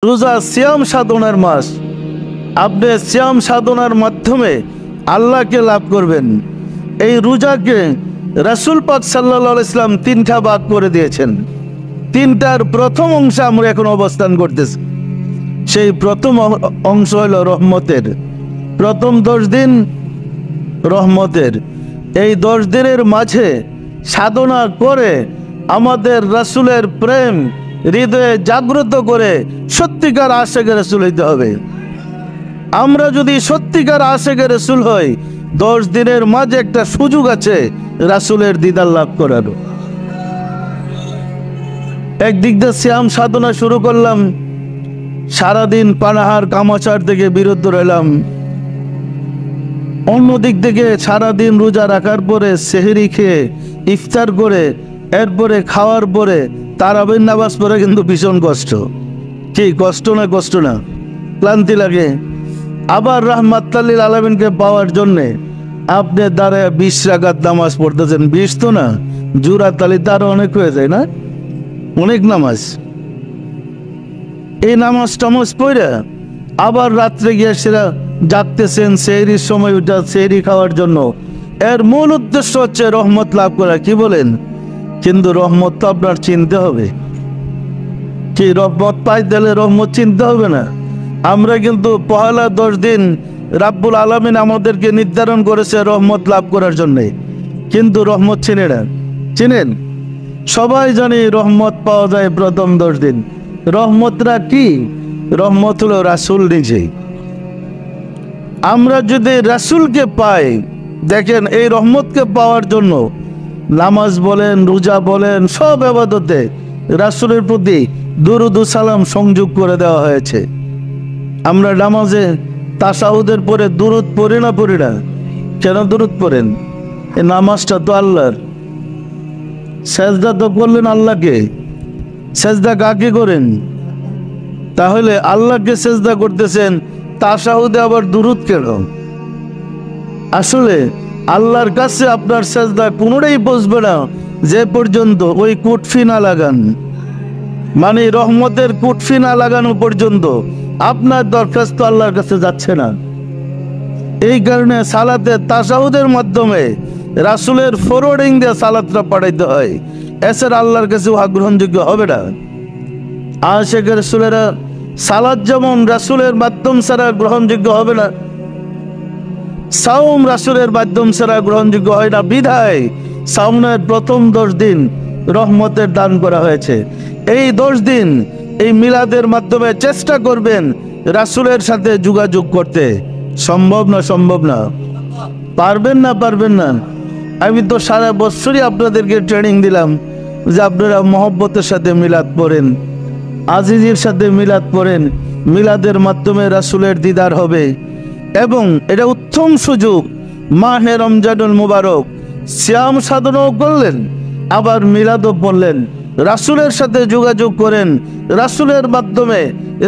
রোজা সিয়াম সাধনার মাস। আপনি সিয়াম সাধনার মাধ্যমে আল্লাহকে লাভ করবেন। এই রোজাকে রাসূল পাক সাল্লাল্লাহু আলাইহি সাল্লাম তিনটা ভাগ করে দিয়েছেন। তিনটার প্রথম অংশে আমরা এখন অবস্থান করতেছি। সেই প্রথম অংশ হলো রহমতের। প্রথম 10 দিন রহমতের। এই 10 দিনের মাঝে সাধনা করে আমাদের রাসূলের প্রেম হৃদয়ে জাগ্রত করে সত্যিকার আশিকে রাসূল হইতে হবে। আমরা যদি সত্যিকার আশিকে রাসূল হই, 10 দিনের মাঝে একটা সুযোগ আছে রাসূলের দিদার লাভ করার। একদিক দিয়ে সিয়াম সাধনা শুরু করলাম, সারাদিন পানাহার কামাচার থেকে বিরত রইলাম। অন্যদিক থেকে সারাদিন রোজা রাখার পরে সেহরি খেয়ে ইফতার করে এরপরে খাওয়ার পরে তারাবির নামাজ পড়ে কিন্তু ভীষণ কষ্ট। কি কষ্ট না, ক্লান্তি লাগে। আবার রাহমাতুল লিল আলামিনকে পাওয়ার জন্যে আপনি দাঁড়ায় 20 রাকাত নামাজ পড়তেছেন। 20 তো না, জোড়া তালি তার অনেক হয়ে যায় না, অনেক নামাজ। এই নামাজ টামাজ পড়ে আবার রাত্রে গিয়ে সেরা জাগতেছেন সেহরির সময় উঠা সেহরি খাওয়ার জন্য। এর মূল উদ্দেশ্য হচ্ছে রহমত লাভ করা। কি বলেন? কিন্তু রহমত তো আপনার চিনতে হবে। কি রহমত পাইতে হলে রহমত চিনতে হবে না? আমরা কিন্তু পহেলা 10 দিন রাব্বুল আলামিন আমাদেরকে নির্ধারণ করেছে রহমত লাভ করার জন্যে, কিন্তু রহমত চিনে না। চিনেন? সবাই জানি রহমত পাওয়া যায় প্রথম 10 দিন। রহমতরা কি? রহমত হলো রাসূল নিজেই। আমরা যদি রাসূলকে পাই, দেখেন এই রহমতকে পাওয়ার জন্য নামাজ বলেন, রোজা বলেন, সব ইবাদতে রাসূলের প্রতি দুরূদ ও সালাম সংযোগ করে দেওয়া হয়েছে। আমরা নামাজে তাশাহুদের পরে দুরূদ পড়ি না? কেন দুরূদ পড়েন? এই নামাজটা তো আল্লাহর। সেজদা তো করলেন আল্লাহকে, সেজদা কাকে করেন? তাহলে আল্লাহকে সেজদা করতেছেন, তাশাহুদে আবার দুরূদ কেন? আসলে আল্লাহর কাছে আপনার সেজদা কোনোটাই পৌঁছবে না যে পর্যন্ত ওই কুটফি না লাগান, মানে রহমতের কুটফি না লাগানো পর্যন্ত আপনার দরখাস্ত আল্লাহর কাছে যাচ্ছে না। এই কারণে সালাতে তাশাহুদের মাধ্যমে রাসূলের ফরওয়ার্ডিং দিয়ে সালাতটা পাঠাইতে হয়। এছাড়া আল্লাহর কাছে গ্রহণযোগ্য হবে না। আশিকে রাসূলেরা সালাত যেমন রাসূলের মাধ্যম ছাড়া গ্রহণযোগ্য হবে না, সাওম রাসূলের মাধ্যম ছাড়া গ্রহণযোগ্য হয় না। বিধায় সাওমের প্রথম 10 দিন রহমতের দান করা হয়েছে। এই 10 দিন এই মিলাদের মাধ্যমে চেষ্টা করবেন রাসূলের সাথে যোগাযোগ করতে। সম্ভব না? পারবেন না? আমি তো সারা বছরই আপনাদেরকে ট্রেনিং দিলাম যে আপনারা মহব্বতের সাথে মিলাদ পড়েন, আজিজের সাথে মিলাদ পড়েন। মিলাদের মাধ্যমে রাসূলের দিদার হবে এবং এটা উত্তম সুযোগ। মাহে রমজানুল মুবারক, সিয়াম সাধনাও করলেন, আবার মিলাদও পড়লেন। রাসূলের সাথে যোগাযোগ করেন, রাসূলের মাধ্যমে,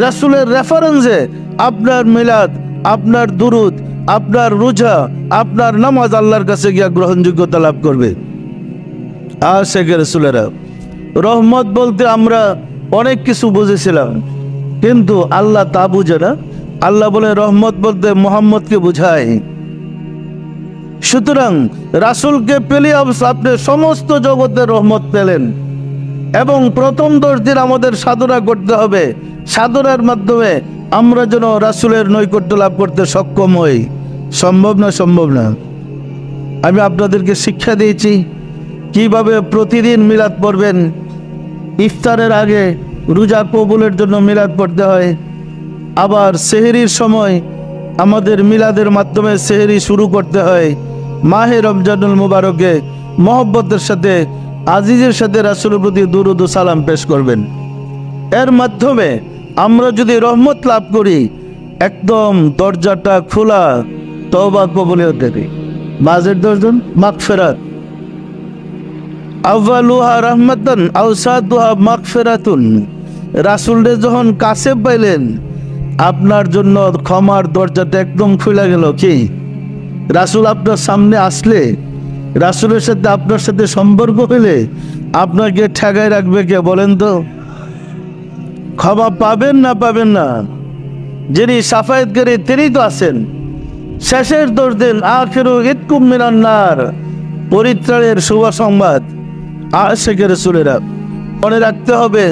রাসূলের রেফারেন্সে আপনার মিলাদ, আপনার দুরুদ, আপনার রোজা, আপনার নামাজ আল্লাহর কাছে গিয়া গ্রহণযোগ্যতা লাভ করবে। আশিকে রাসূলেরা রহমত বলতে আমরা অনেক কিছু বুঝেছিলাম, কিন্তু আল্লাহ তা বুঝে না। আল্লাহ বলে রহমত বলতে মুহাম্মদকে বুঝায়। সুতরাং রাসূলকে পেলে আপনি সমস্ত জগতের রহমত পেলেন। এবং প্রথম 10 দিন আমাদের সাধনা করতে হবে। সাধনার মাধ্যমে আমরা যেন রাসূলের নৈকট্য লাভ করতে সক্ষম হই। সম্ভব না? আমি আপনাদেরকে শিক্ষা দিয়েছি কিভাবে প্রতিদিন মিলাদ পড়বেন। ইফতারের আগে রোজা কবুলের জন্য মিলাদ পড়তে হয়। আবার সেহরির সময় আমাদের মিলাদের মাধ্যমে সেহরি শুরু করতে হয়। মাহে রমজানুল মুবারকে মহব্বতের সাথে, আজিজের সাথে রাসূলের প্রতি দুরূদ ও সালাম পেশ করবেন। এর মাধ্যমে আমরা যদি রহমত লাভ করি, একদম দরজাটা খোলা তওবা কবুলিয়তের। মাঝের 10 দিন মাগফিরাত, আউয়ালুহা রাহমাতান আওসাতুহা মাগফিরাতুন। রাসূলকে যখন কাছে পাইলেন, আপনার জন্য ক্ষমার দরজাটা একদম খুলে গেল। কি? রাসূল আপনার সামনে আসলে, রাসূলের সাথে আপনার সাথে সম্পর্ক হলে আপনাকে ঠেকায় রাখবে কে বলেন তো? ক্ষমা পাবেন না পাবেন না, যিনি সাফায়াতকারী তিনি তো আছেন। শেষের 10 দিন আখিরু ইতকুম মিনান নার, পরিত্রাণের শুভ সংবাদ। আশিকে রাসূলেরা মনে রাখতে হবে,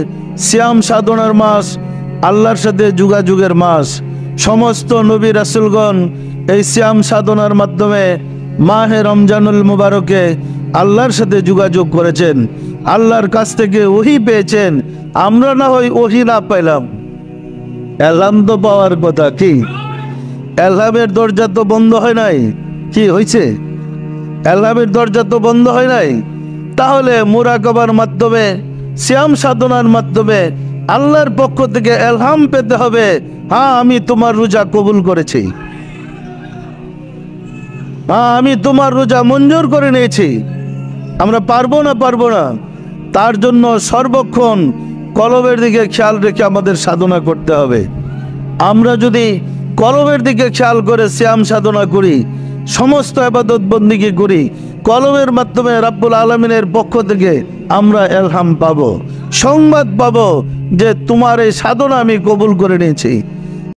সিয়াম সাধনার মাস, আল্লাহর সাথে যোগাযোগের মাস। সমস্ত নবী রাসূলগণ এই সিয়াম সাধনার মাধ্যমে মাহে রমজানুল মুবারকে আল্লাহর সাথে যোগাযোগ করেছেন, আল্লাহর কাছ থেকে ওহী পেয়েছেন। আমরা না হয় ওহী না পাইলাম, এলহাম তো পাওয়ার কথা। কি এলহামের দরজা তো বন্ধ হয় নাই? কি হয়েছে? এলহামের দরজা তো বন্ধ হয় নাই। তাহলে মুরাকাবার মাধ্যমে, সিয়াম সাধনার মাধ্যমে আল্লাহর পক্ষ থেকে এলহাম পেতে হবে, হ্যাঁ আমি তোমার রোজা কবুল করেছি, হ্যাঁ আমি তোমার রোজা মঞ্জুর করে নিয়েছি। আমরা পারবো না, তার জন্য সর্বক্ষণ কলবের দিকে খেয়াল রেখে আমাদের সাধনা করতে হবে। আমরা যদি কলবের দিকে খেয়াল করে সিয়াম সাধনা করি, সমস্ত ইবাদত বন্দিগি করি, কলবের মাধ্যমে রাব্বুল আলামিনের পক্ষ থেকে আমরা এলহাম পাবো, সংবাদ পাবো যে তোমার এই সাধনা আমি কবুল করে নিয়েছি।